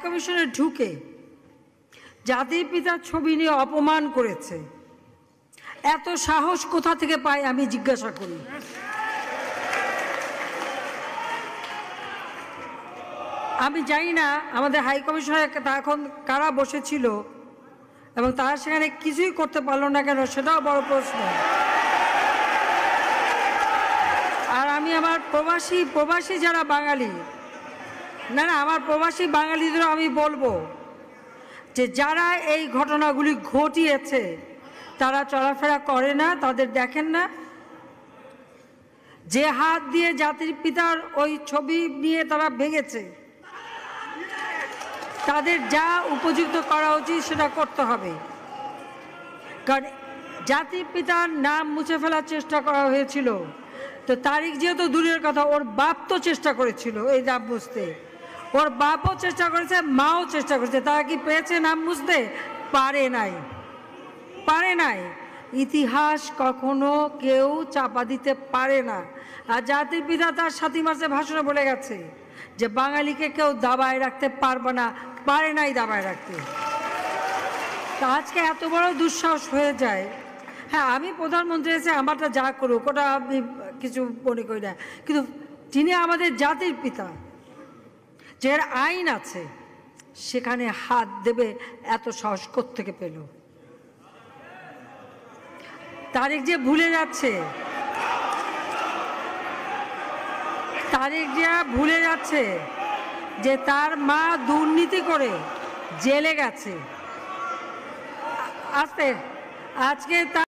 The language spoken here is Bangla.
কমিশনে ঢুকে জাতির পিতার ছবি নিয়ে অপমান করেছে, এত সাহস কোথা থেকে পায় আমি জিজ্ঞাসা করি। আমি জানি না আমাদের হাই কমিশনার এখন কারা বসেছিল এবং তারা সেখানে কিছুই করতে পারলো না কেন, সেটাও বড় প্রশ্ন। আর আমি আমার প্রবাসী যারা বাঙালি, না আমার প্রবাসী বাঙালিদেরও আমি বলবো যে যারা এই ঘটনাগুলি ঘটিয়েছে তারা চলাফেরা করে না, তাদের দেখেন না। যে হাত দিয়ে জাতির পিতার ওই ছবি নিয়ে তারা ভেঙেছে, তাদের যা উপযুক্ত করা উচিত সেটা করতে হবে। কারণ জাতির পিতার নাম মুছে ফেলার চেষ্টা করা হয়েছিল, তো তারিখ যেহেতু দূরের কথা, ওর বাপ তো চেষ্টা করেছিল এই নাম মুছতে, ওর বাপও চেষ্টা করেছে, মাও চেষ্টা করেছে। তারা কি পেয়েছে নাম মুছতে? পারে নাই। ইতিহাস কখনো কেউ চাপা দিতে পারে না। আর জাতির পিতা তার 7 মার্চে ভাষণে বলে গেছে যে বাঙালিকে কেউ দাবায় রাখতে পারবে না, পারে নাই দাবায় রাখতে। তা আজকে এত বড় দুঃসাহস হয়ে যায়। হ্যাঁ, আমি প্রধানমন্ত্রী এসে আমারটা যা করুক ওটা আমি কিছু মনে করি না, কিন্তু যিনি আমাদের জাতির পিতা, যে আইন আছে, সেখানে হাত দেবে এত সাহস কোত্থেকে পেল? তারেক যে ভুলে যাচ্ছে যে তার মা দুর্নীতি করে জেলে গেছে। আজকে